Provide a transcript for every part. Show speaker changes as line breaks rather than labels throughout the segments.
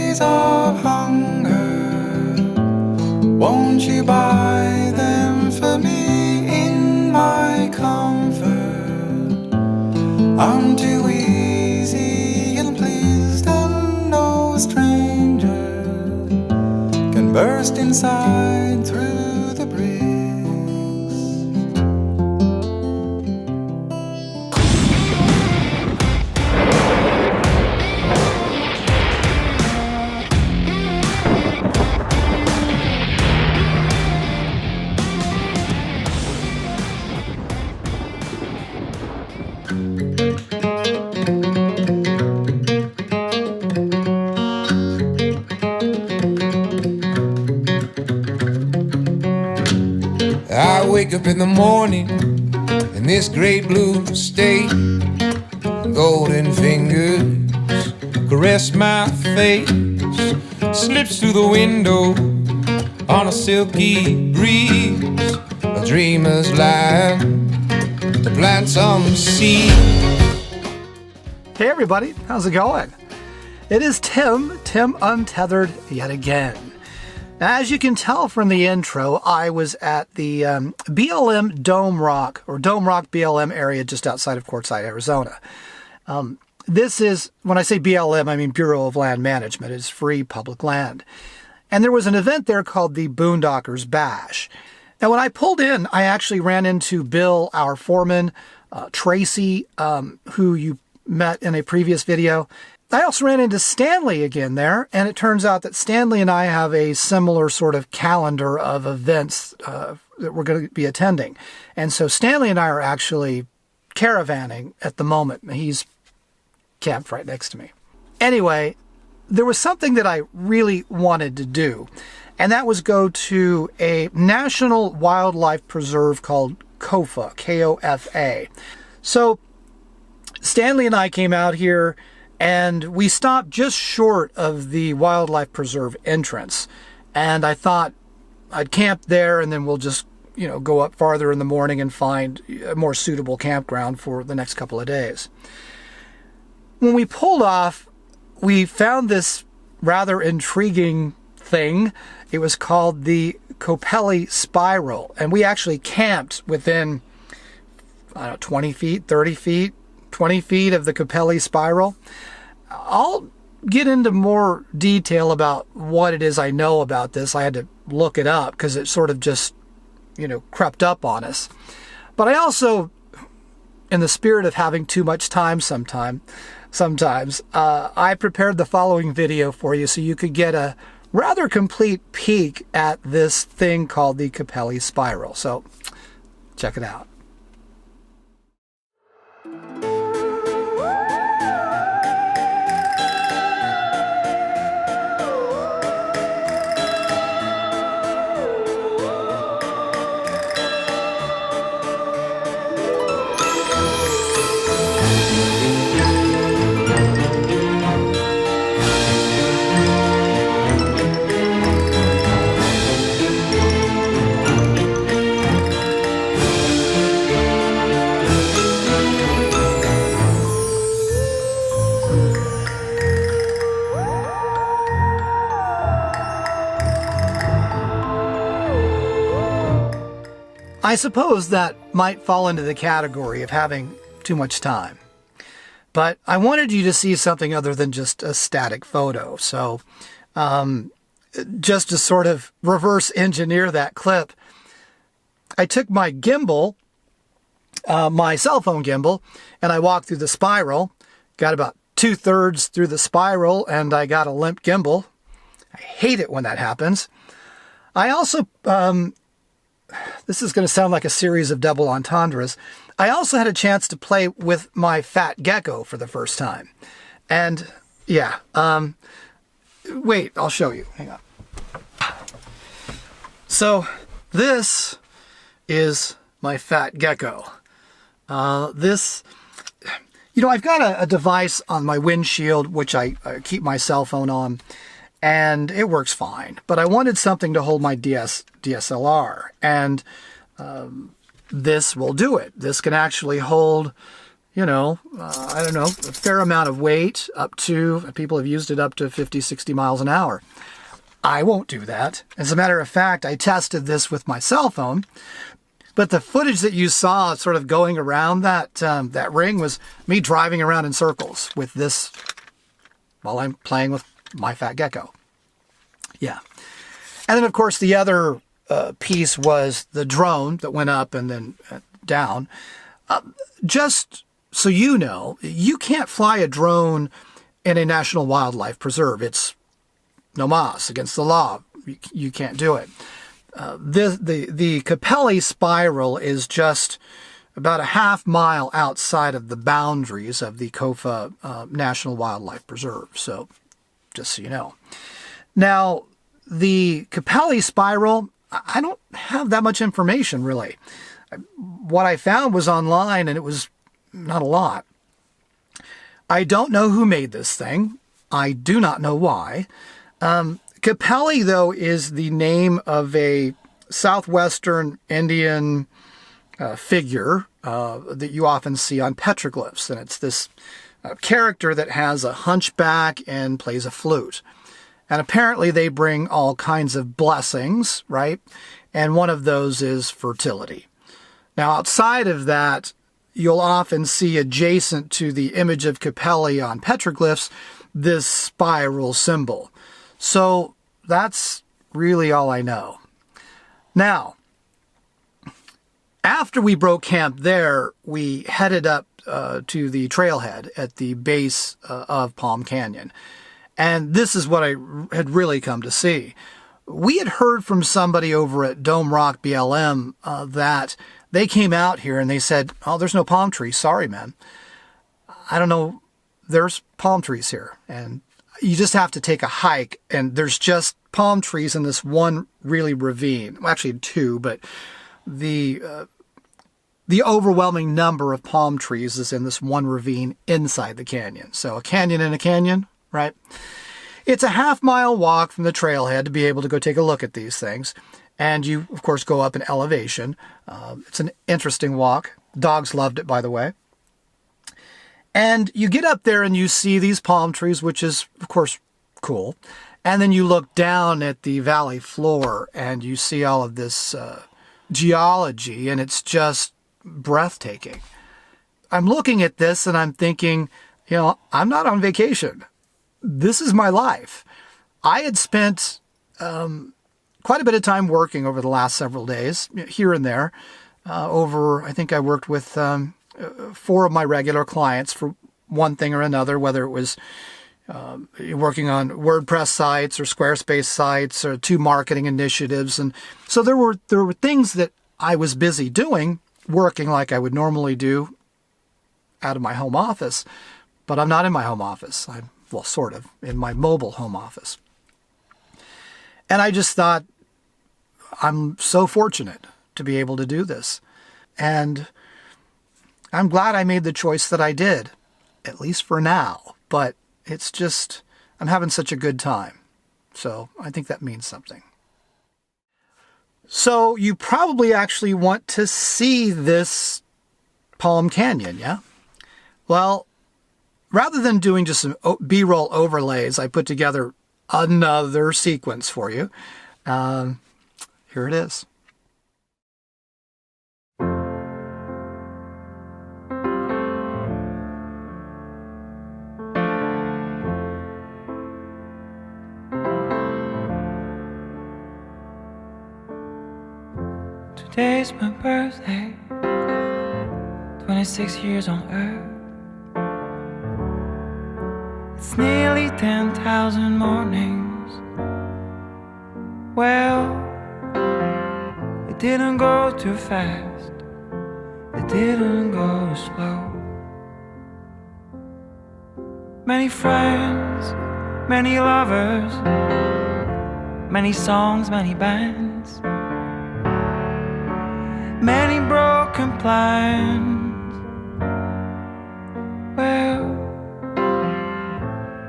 days of hunger, won't you buy them for me in my comfort? I'm too easy and pleased, and no stranger can burst inside through the bricks. I wake up in the morning in this great blue state. Golden fingers caress my face, slips through the window on a silky breeze. A dreamer's land to plant some seeds.
Hey everybody, how's it going? It is Tim Untethered yet again. As you can tell from the intro, I was at the BLM Dome Rock BLM area just outside of Quartzsite, Arizona. This is, when I say BLM, I mean Bureau of Land Management. It's free public land. And there was an event there called the Boondocking Bash. Now, when I pulled in, I actually ran into Bill, our foreman, Tracy, who you met in a previous video. I also ran into Stanley again there, and it turns out that Stanley and I have a similar sort of calendar of events that we're going to be attending. And so Stanley and I are actually caravanning at the moment. He's camped right next to me. Anyway, there was something that I really wanted to do, and that was go to a national wildlife preserve called KOFA, K-O-F-A. So Stanley and I came out here, and we stopped just short of the wildlife preserve entrance. And I thought I'd camp there, and then we'll just, go up farther in the morning and find a more suitable campground for the next couple of days. When we pulled off, we found this rather intriguing thing. It was called the Koh-Kopelli Spiral. And we actually camped within, 20 feet, 30 feet, 20 feet of the Capelli Spiral. I'll get into more detail about what it is I know about this. I had to look it up because it sort of just, crept up on us. But I also, in the spirit of having too much time sometimes, I prepared the following video for you so you could get a rather complete peek at this thing called the Capelli Spiral. So check it out. I suppose that might fall into the category of having too much time. But I wanted you to see something other than just a static photo. So just to sort of reverse engineer that clip, I took my gimbal, my cell phone gimbal, and I walked through the spiral, got about 2/3 through the spiral, and I got a limp gimbal. I hate it when that happens. I also... this is going to sound like a series of double entendres. I also had a chance to play with my fat gecko for the first time. And yeah, wait, I'll show you. Hang on. So this is my fat gecko. I've got a device on my windshield, which I keep my cell phone on, and it works fine. But I wanted something to hold my DSLR, and this will do it. This can actually hold I don't know, a fair amount of weight, people have used it up to 50, 60 miles an hour. I won't do that. As a matter of fact, I tested this with my cell phone, but the footage that you saw sort of going around that ring was me driving around in circles with this while I'm playing with my fat gecko. Yeah. And then, of course, the other piece was the drone that went up and then down. Just so you know, you can't fly a drone in a national wildlife preserve. It's no mas, against the law. You can't do it. The Capelli Spiral is just about a half mile outside of the boundaries of the Kofa National Wildlife Preserve. So, just so you know. Now, the Capelli Spiral, I don't have that much information, really. What I found was online, and it was not a lot. I don't know who made this thing. I do not know why. Capelli, though, is the name of a southwestern Indian figure that you often see on petroglyphs. And it's this character that has a hunchback and plays a flute. And apparently they bring all kinds of blessings, right? And one of those is fertility. Now, outside of that, you'll often see adjacent to the image of Capelli on petroglyphs, this spiral symbol. So that's really all I know. Now, after we broke camp there, we headed up to the trailhead at the base of Palm Canyon. And this is what I had really come to see. We had heard from somebody over at Dome Rock BLM that they came out here and they said, "Oh, there's no palm trees. Sorry, man. I don't know. There's palm trees here. And you just have to take a hike. And there's just palm trees in this one really ravine." Well, actually two, but the overwhelming number of palm trees is in this one ravine inside the canyon. So a canyon in a canyon, right? It's a half-mile walk from the trailhead to be able to go take a look at these things. And you, of course, go up in elevation. It's an interesting walk. Dogs loved it, by the way. And you get up there and you see these palm trees, which is, of course, cool. And then you look down at the valley floor and you see all of this geology, and it's just breathtaking. I'm looking at this and I'm thinking, I'm not on vacation. This is my life. I had spent quite a bit of time working over the last several days, here and there. I think I worked with 4 of my regular clients for one thing or another, whether it was working on WordPress sites or Squarespace sites or 2 marketing initiatives. And so there were things that I was busy doing, working like I would normally do out of my home office, but I'm not in my home office. I'm sort of in my mobile home office. And I just thought, I'm so fortunate to be able to do this. And I'm glad I made the choice that I did, at least for now. But it's just, I'm having such a good time. So I think that means something. So you probably actually want to see this Palm Canyon, yeah? Well, rather than doing just some B-roll overlays, I put together another sequence for you. Here it is.
Today's my birthday, 26 years on Earth. It's nearly 10,000 mornings. Well, it didn't go too fast, it didn't go slow. Many friends, many lovers, many songs, many bands, many broken plans. Well,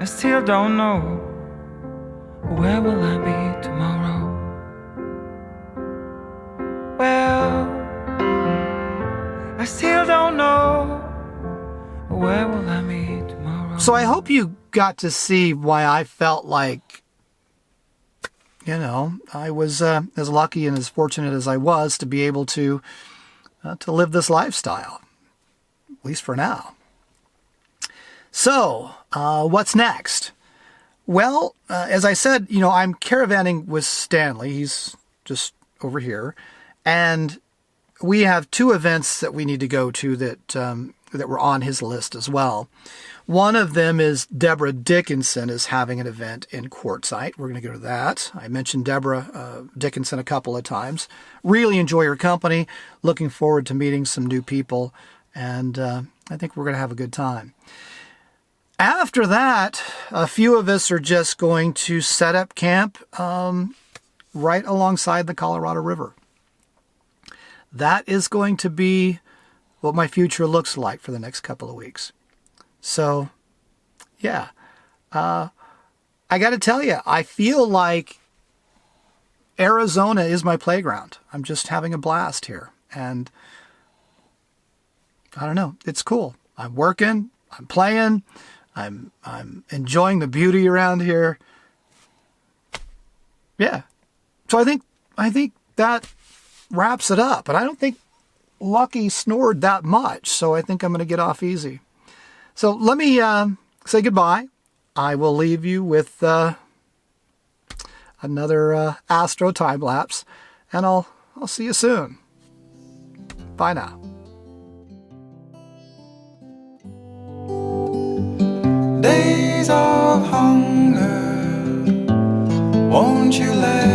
I still don't know, where will I be tomorrow? Well, I still don't know,
So I hope you got to see why I felt like, I was as lucky and as fortunate as I was to be able to live this lifestyle, at least for now. So, what's next? Well, as I said, I'm caravanning with Stanley. He's just over here. And we have 2 events that we need to go to that were on his list as well. One of them is Deborah Dickinson is having an event in Quartzsite. We're going to go to that. I mentioned Deborah Dickinson a couple of times. Really enjoy her company. Looking forward to meeting some new people. And I think we're going to have a good time. After that, a few of us are just going to set up camp right alongside the Colorado River. That is going to be what my future looks like for the next couple of weeks. So, yeah, I got to tell you, I feel like Arizona is my playground. I'm just having a blast here. And I don't know, it's cool. I'm working, I'm playing, I'm enjoying the beauty around here. Yeah. So I think that wraps it up. And I don't think Lucky snored that much. So I think I'm going to get off easy. So let me say goodbye. I will leave you with another Astro time lapse, and I'll see you soon. Bye now.
Days of hunger, won't you let